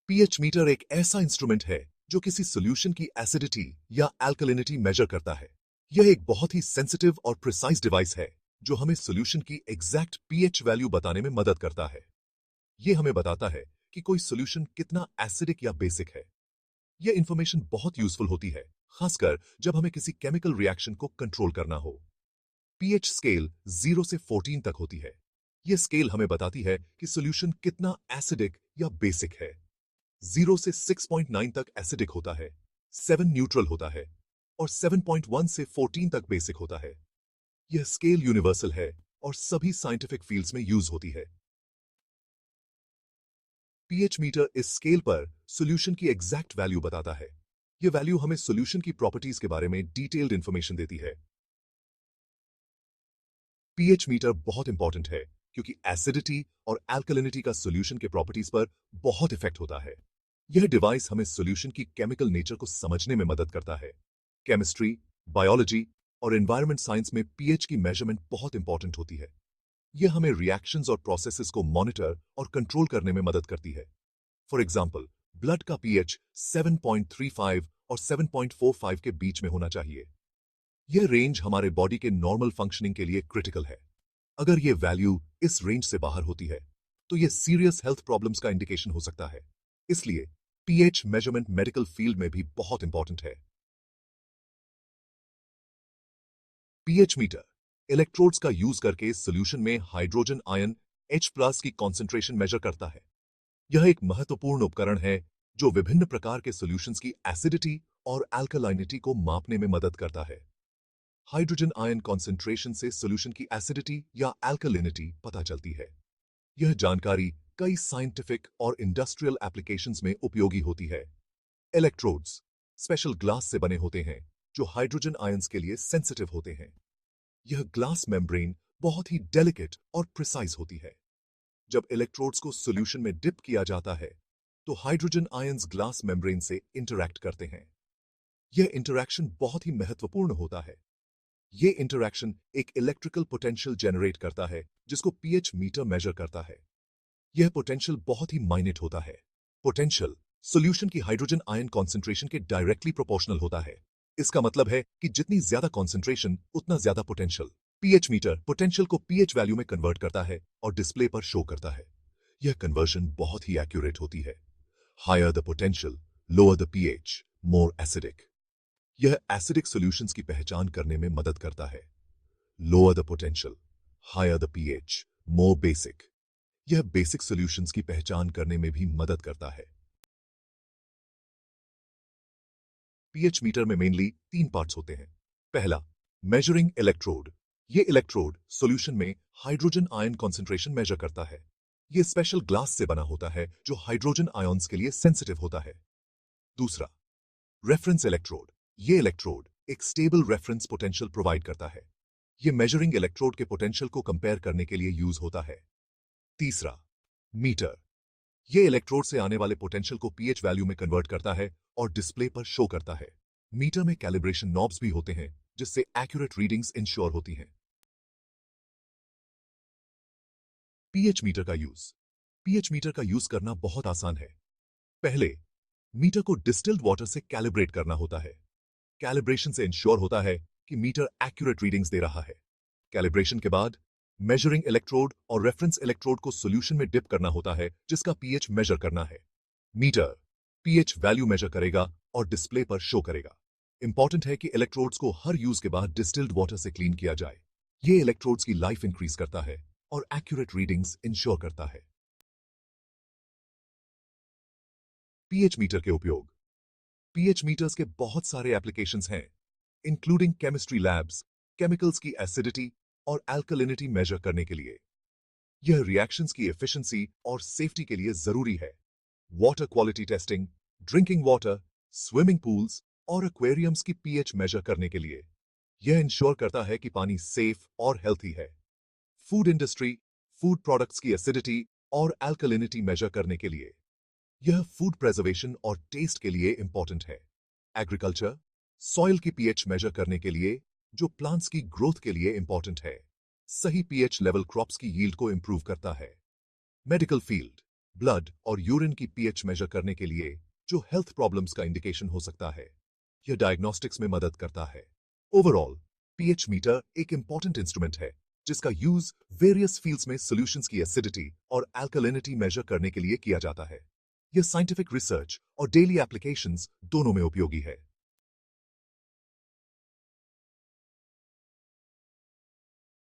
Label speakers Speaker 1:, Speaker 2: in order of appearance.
Speaker 1: PH meter एक ऐसा instrument है जो किसी सॉल्यूशन की एसिडिटी या अल्कलिनिटी मेजर करता है। यह एक बहुत ही सेंसिटिव और प्रिसाइज डिवाइस है जो हमें सॉल्यूशन की एग्जैक्ट पीएच वैल्यू बताने में मदद करता है। यह हमें बताता है कि कोई सॉल्यूशन कितना एसिडिक या बेसिक है। यह इंफॉर्मेशन बहुत यूजफुल होती है, खासकर जब हमें किसी केमिकल रिएक्शन को कंट्रोल करना हो। पीएच स्केल 0 से 14 तक होती है। यह स्केल हमें बताती है कि सॉल्यूशन कितना एसिडिक या बेसिक है। 0 से 6.9 तक एसिडिक होता है, 7 न्यूट्रल होता है और 7.1 से 14 तक बेसिक होता है। यह स्केल यूनिवर्सल है और सभी साइंटिफिक फील्ड्स में यूज होती है। पीएच मीटर इस स्केल पर सॉल्यूशन की एग्जैक्ट वैल्यू बताता है। यह वैल्यू हमें सॉल्यूशन की प्रॉपर्टीज के बारे में डिटेल्ड इंफॉर्मेशन देती है। पीएच मीटर बहुत इंपॉर्टेंट है क्योंकि एसिडिटी और अल्कलिनिटी का सॉल्यूशन के प्रॉपर्टीज पर बहुत इफेक्ट होता है। यह डिवाइस हमें सॉल्यूशन की केमिकल नेचर को समझने में मदद करता है। केमिस्ट्री, बायोलॉजी और एनवायरनमेंट साइंस में पीएच की मेजरमेंट बहुत इंपॉर्टेंट होती है। यह हमें रिएक्शंस और प्रोसेसेस को मॉनिटर और कंट्रोल करने में मदद करती है। फॉर एग्जाम्पल, ब्लड का पीएच 7.35 और 7.45 के बीच में होना चाहिए। यह रेंज हमारे बॉडी के नॉर्मल फंक्शनिंग के लिए क्रिटिकल है। अगर यह वैल्यू इस रेंज से बाहर होती है तो यह सीरियस हेल्थ प्रॉब्लम्स का इंडिकेशन हो सकता है। इसलिए पीएच मेजरमेंट मेडिकल फील्ड में भी बहुत इंपॉर्टेंट है। पीएच मीटर इलेक्ट्रोड्स का यूज करके सॉल्यूशन में हाइड्रोजन आयन H+ की कॉन्सेंट्रेशन मेजर करता है। यह एक महत्वपूर्ण उपकरण है जो विभिन्न प्रकार के सॉल्यूशंस की एसिडिटी और अल्कलाइनिटी को मापने में मदद करता है। हाइड्रोजन आयन कॉन्सेंट्रेशन से सॉल्यूशन की एसिडिटी या अल्कलिनिटी पता चलती है। यह जानकारी कई साइंटिफिक और इंडस्ट्रियल एप्लीकेशंस में उपयोगी होती है। इलेक्ट्रोड्स स्पेशल ग्लास से बने होते हैं जो हाइड्रोजन आयंस के लिए सेंसिटिव होते हैं। यह ग्लास मेम्ब्रेन बहुत ही डेलिकेट और प्रिसाइज होती है। जब इलेक्ट्रोड्स को सॉल्यूशन में डिप किया जाता है तो हाइड्रोजन आयंस ग्लास मेम्ब्रेन से इंटरैक्ट करते हैं। यह इंटरैक्शन बहुत ही महत्वपूर्ण होता है। यह इंटरैक्शन एक इलेक्ट्रिकल पोटेंशियल जनरेट करता है जिसको पीएच मीटर मेजर करता है। यह पोटेंशियल बहुत ही माइन्यूट होता है। पोटेंशियल सॉल्यूशन की हाइड्रोजन आयन कॉन्सेंट्रेशन के डायरेक्टली प्रोपोर्शनल होता है। इसका मतलब है कि जितनी ज्यादा कॉन्सेंट्रेशन उतना ज्यादा पोटेंशियल। पीएच मीटर पोटेंशियल को पीएच वैल्यू में कन्वर्ट करता है और डिस्प्ले पर शो करता है। यह कन्वर्जन बहुत ही एक्यूरेट होती है। Higher the potential, lower the pH, more acidic. यह एसिडिक सॉल्यूशंस की पहचान करने में मदद करता है। Lower the potential, higher the pH, more basic. यह बेसिक सॉल्यूशंस की पहचान करने में भी मदद करता है। पीएच मीटर में मेनली 3 पार्ट्स होते हैं। पहला, मेजरिंग इलेक्ट्रोड। यह इलेक्ट्रोड सॉल्यूशन में हाइड्रोजन आयन कॉन्सेंट्रेशन मेजर करता है। यह स्पेशल ग्लास से बना होता है जो हाइड्रोजन आयंस के लिए सेंसिटिव होता है। दूसरा, रेफरेंस इलेक्ट्रोड। यह इलेक्ट्रोड एक स्टेबल रेफरेंस पोटेंशियल प्रोवाइड करता है। यह मेजरिंग इलेक्ट्रोड के पोटेंशियल को कंपेयर करने के लिए यूज होता है। तीसरा, मीटर। यह इलेक्ट्रोड से आने वाले पोटेंशियल को पीएच वैल्यू में कन्वर्ट करता है और डिस्प्ले पर शो करता है। मीटर में कैलिब्रेशन नॉब्स भी होते हैं जिससे एक्यूरेट रीडिंग्स इंश्योर होती हैं। पीएच मीटर का यूज। पीएच मीटर का यूज करना बहुत आसान है। पहले, मीटर को डिस्टिल्ड वाटर से कैलिब्रेट करना होता है। कैलिब्रेशन से इंश्योर होता है कि मीटर एक्यूरेट रीडिंग्स दे रहा है। कैलिब्रेशन के बाद मेजरिंग इलेक्ट्रोड और रेफरेंस इलेक्ट्रोड को सॉल्यूशन में डिप करना होता है जिसका पीएच मेजर करना है। मीटर पीएच वैल्यू मेजर करेगा और डिस्प्ले पर शो करेगा। इंपॉर्टेंट है कि इलेक्ट्रोड्स को हर यूज के बाद डिस्टिल्ड वाटर से क्लीन किया जाए। यह इलेक्ट्रोड्स की लाइफ इंक्रीज करता है और एक्यूरेट रीडिंग्स इंश्योर करता है। पीएच मीटर के उपयोग। पीएच मीटर्स के बहुत सारे एप्लीकेशंस हैं, इंक्लूडिंग केमिस्ट्री लैब्स, केमिकल्स की एसिडिटी और अल्कलिनिटी मेजर करने के लिए। यह रिएक्शंस की एफिशिएंसी और सेफ्टी के लिए जरूरी है। Water quality testing, drinking water, swimming pools और एक्वेरियम्स की पीएच मेजर करने के लिए। यह इंश्योर करता है कि पानी सेफ और हेल्थी है। फूड इंडस्ट्री, फूड प्रोडक्ट्स की एसिडिटी और अल्कलिनिटी मेजर करने के लिए। यह फूड प्रिजर्वेशन और टेस्ट के लिए इंपॉर्टेंट है। एग्रीकल्चर, सॉइल की पीएच मेजर करने के लिए जो प्लांट्स की ग्रोथ के लिए इंपॉर्टेंट है। सही पीएच लेवल क्रॉप्स की यील्ड को इंप्रूव करता है। मेडिकल फील्ड, ब्लड और यूरिन की पीएच मेजर करने के लिए जो हेल्थ प्रॉब्लम्स का इंडिकेशन हो सकता है। यह डायग्नोस्टिक्स में मदद करता है। ओवरऑल पीएच मीटर एक इंपॉर्टेंट इंस्ट्रूमेंट है जिसका यूज वेरियस फील्ड्स में सॉल्यूशंस की एसिडिटी और अल्कलिनिटी मेजर करने के लिए किया जाता है। यह साइंटिफिक रिसर्च और डेली एप्लीकेशंस दोनों में उपयोगी है।